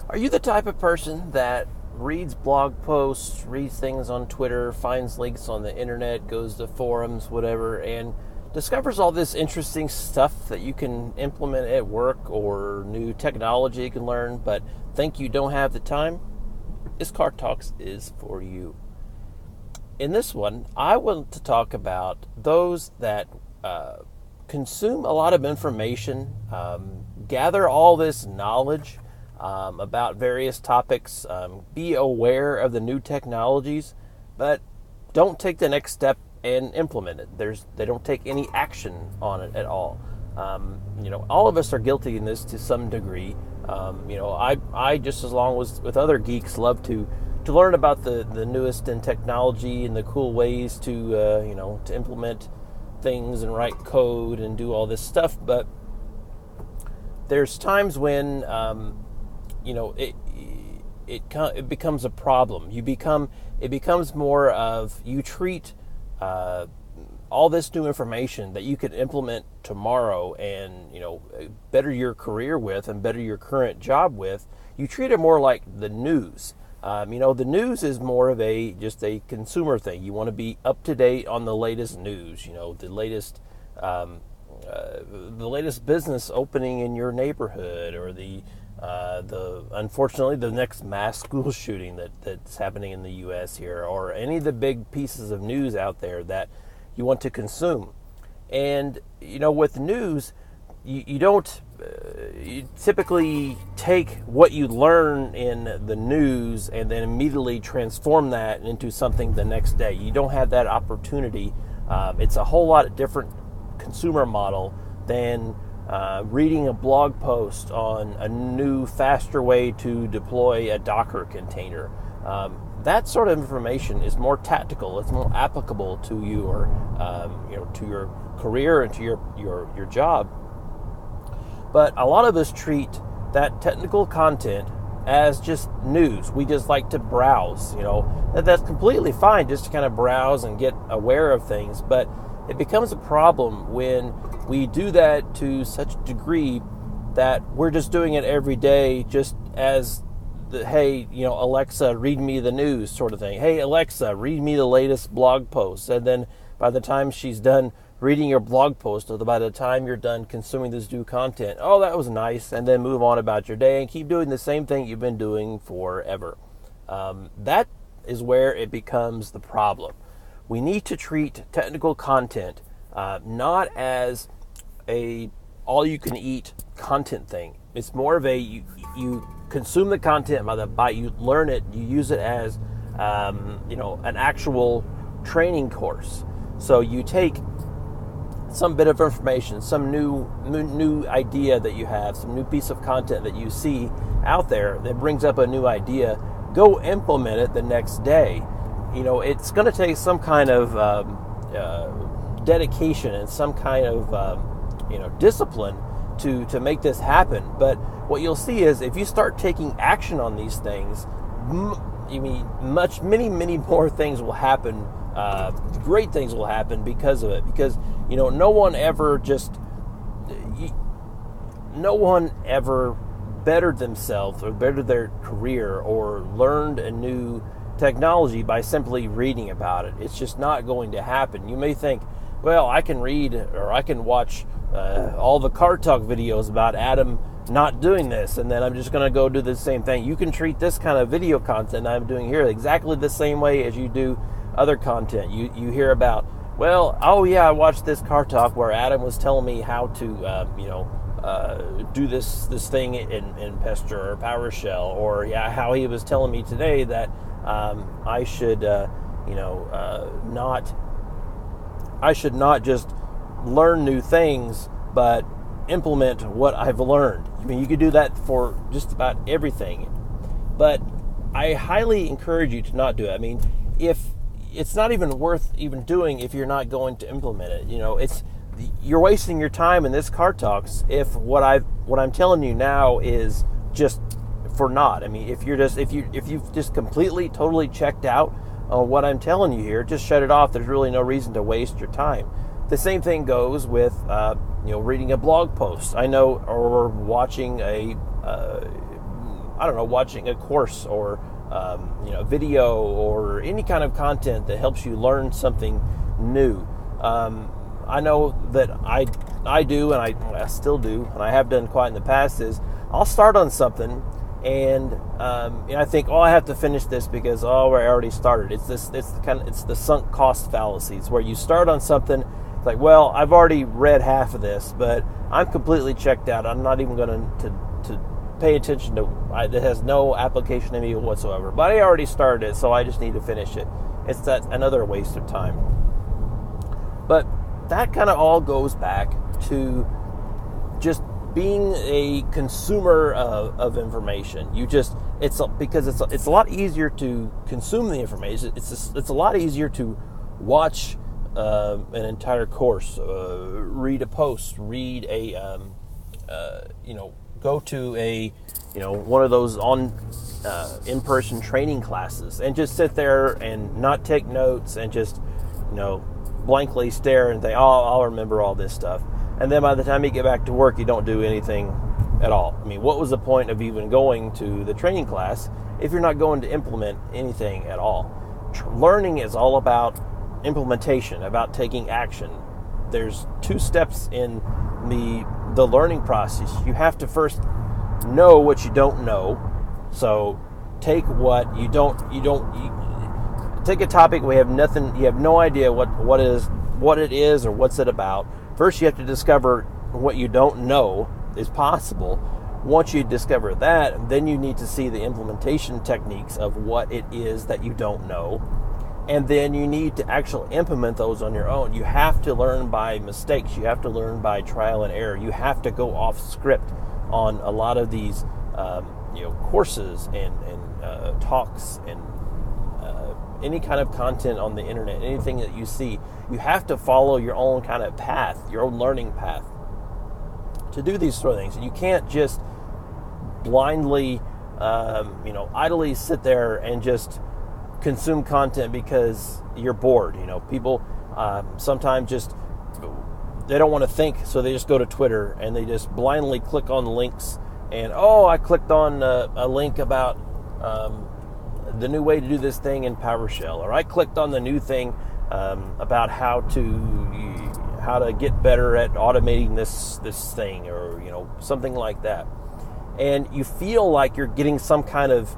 Are you the type of person that reads blog posts, reads things on Twitter, finds links on the internet, goes to forums, whatever, and discovers all this interesting stuff that you can implement at work or new technology you can learn, but think you don't have the time? This Car Talks is for you. In this one, I want to talk about those that consume a lot of information, gather all this knowledge about various topics, be aware of the new technologies, but don't take the next step and implement it. They don't take any action on it at all. All of us are guilty in this to some degree. I just as long as with other geeks love to learn about the newest in technology and the cool ways to implement things and write code and do all this stuff. But there's times when it becomes a problem. It becomes more of you treat all this new information that you could implement tomorrow and better your career with and better your current job with. You treat it more like the news. The news is more of just a consumer thing. You want to be up to date on the latest news. The latest business opening in your neighborhood, or the unfortunately the next mass school shooting that's happening in the U.S. here, or any of the big pieces of news out there that you want to consume. And with news, you don't you typically take what you learn in the news and then immediately transform that into something the next day. You don't have that opportunity. It's a whole lot different consumer model than reading a blog post on a new, faster way to deploy a Docker container. That sort of information is more tactical. It's more applicable to your, to your career and to your job. But a lot of us treat that technical content as just news. We just like to browse. That's completely fine, just to kind of browse and get aware of things. But it becomes a problem when we do that to such a degree that we're just doing it every day, just as hey, Alexa, read me the news sort of thing. Hey, Alexa, read me the latest blog post. And then by the time she's done reading your blog post, or by the time you're done consuming this new content, oh, that was nice, and then move on about your day and keep doing the same thing you've been doing forever. That is where it becomes the problem. We need to treat technical content not as a all-you-can-eat content thing. It's more of you consume the content by you learn it, you use it as an actual training course. So you take some bit of information, some new idea that you have, some new piece of content that you see out there that brings up a new idea, go implement it the next day. It's going to take some kind of dedication and some kind of discipline to make this happen. But what you'll see is if you start taking action on these things, many more things will happen. Great things will happen because of it. Because no one ever bettered themselves or bettered their career or learned a new technology by simply reading about it. It's just not going to happen. You may think, well, I can read or I can watch all the Car Talk videos about Adam not doing this, and then I'm just going to go do the same thing. You can treat this kind of video content I'm doing here exactly the same way as you do other content. You hear about, well, oh yeah, I watched this Car Talk where Adam was telling me how to do this thing in Pester or PowerShell, or how he was telling me today that I should not just learn new things, but implement what I've learned. You could do that for just about everything, but I highly encourage you to not do it. If it's not even worth even doing if you're not going to implement it. You're wasting your time in this Car Talks if what I'm telling you now is just for naught. If you've just completely totally checked out on what I'm telling you here, just shut it off. There's really no reason to waste your time. The same thing goes with reading a blog post. I know, or watching I don't know, watching a course or video or any kind of content that helps you learn something new. I know that I do, and I still do, and I have done quite in the past, is I'll start on something and I think, I have to finish this because I already started. It's the sunk cost fallacies, where you start on something, it's like, well, I've already read half of this, but I'm completely checked out. I'm not even going to pay attention to it. It has no application to me whatsoever. But I already started it, so I just need to finish it. It's another waste of time. But that kind of all goes back to just being a consumer of information. It's a lot easier to consume the information. It's a lot easier to watch an entire course, read a post, read a go to a one of those in-person training classes, and just sit there and not take notes and just blankly stare and think, I'll remember all this stuff. And then by the time you get back to work, you don't do anything at all. I mean, what was the point of even going to the training class if you're not going to implement anything at all? Learning is all about implementation, about taking action. There's 2 steps in the learning process. You have to first know what you don't know. So take what you take a topic where you have no idea what it is or what's it about. First, you have to discover what you don't know is possible. Once you discover that, then you need to see the implementation techniques of what it is that you don't know. And then you need to actually implement those on your own. You have to learn by mistakes. You have to learn by trial and error. You have to go off script on a lot of these courses and talks and any kind of content on the internet, anything that you see. You have to follow your own kind of path, your own learning path to do these sort of things. And you can't just blindly, idly sit there and just consume content because you're bored. People sometimes they don't want to think, so they just go to Twitter and they just blindly click on links. And I clicked on a link about the new way to do this thing in PowerShell, or I clicked on the new thing about how to get better at automating this thing, or something like that. And you feel like you're getting some kind of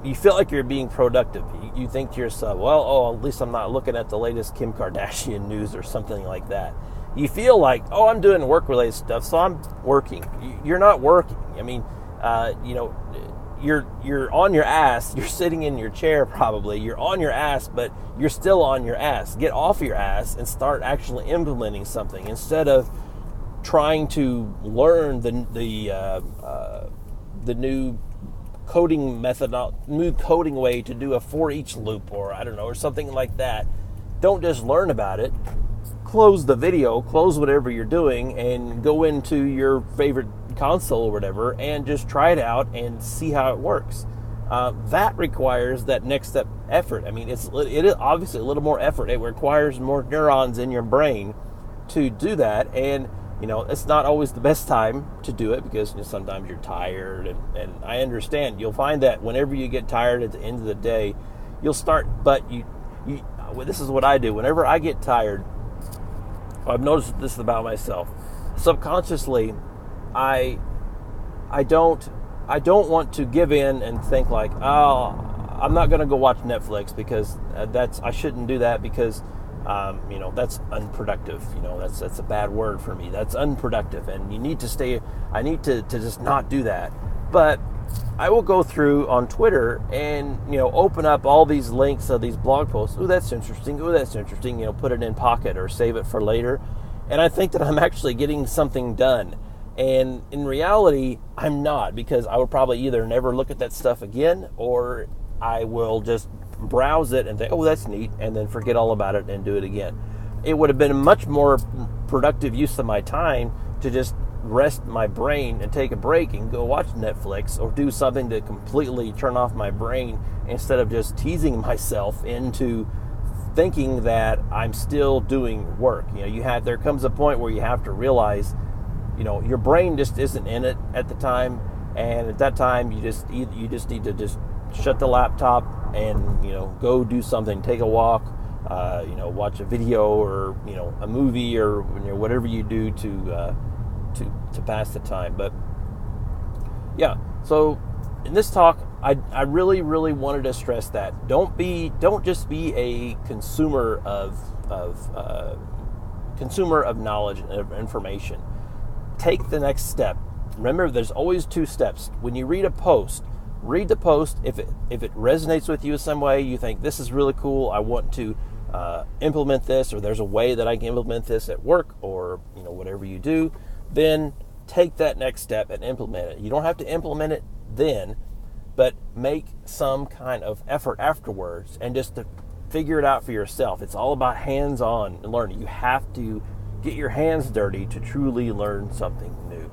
you feel like you're being productive. You think to yourself, well, at least I'm not looking at the latest Kim Kardashian news or something like that. You feel like, I'm doing work-related stuff, so I'm working. You're not working. I mean, you're on your ass. You're sitting in your chair probably. You're on your ass, but you're still on your ass. Get off your ass and start actually implementing something instead of trying to learn the new coding method, new coding way to do a for each loop, or I don't know, or something like that. Don't just learn about it. Close the video, close whatever you're doing, and go into your favorite console or whatever, and just try it out and see how it works. That requires that next step effort. I mean, it is obviously a little more effort. It requires more neurons in your brain to do that, and it's not always the best time to do it because sometimes you're tired, and I understand. You'll find that whenever you get tired at the end of the day, you'll start. But this is what I do. Whenever I get tired, I've noticed this about myself. Subconsciously, I don't want to give in and think like, I'm not going to go watch Netflix because I shouldn't do that because that's unproductive. That's a bad word for me. That's unproductive, and I need to just not do that. But I will go through on Twitter and open up all these links of these blog posts. Ooh, that's interesting. Ooh, that's interesting. Put it in Pocket or save it for later. And I think that I'm actually getting something done. And in reality, I'm not, because I will probably either never look at that stuff again, or I will just browse it and think, oh, that's neat, and then forget all about it and do it again. It would have been a much more productive use of my time to just rest my brain and take a break and go watch Netflix or do something to completely turn off my brain, instead of just teasing myself into thinking that I'm still doing work. There comes a point where you have to realize, your brain just isn't in it at the time. And at that time, you just need to just shut the laptop and go do something, take a walk, watch a video or a movie or whatever you do to pass the time. But yeah, so in this talk, I really wanted to stress that don't just be a consumer of knowledge and of information. Take the next step. Remember, there's always two steps. When you read a post, read the post. If it resonates with you in some way, you think this is really cool, I want to implement this, or there's a way that I can implement this at work, or whatever you do, then take that next step and implement it. You don't have to implement it then, but make some kind of effort afterwards and just to figure it out for yourself. It's all about hands-on learning. You have to get your hands dirty to truly learn something new.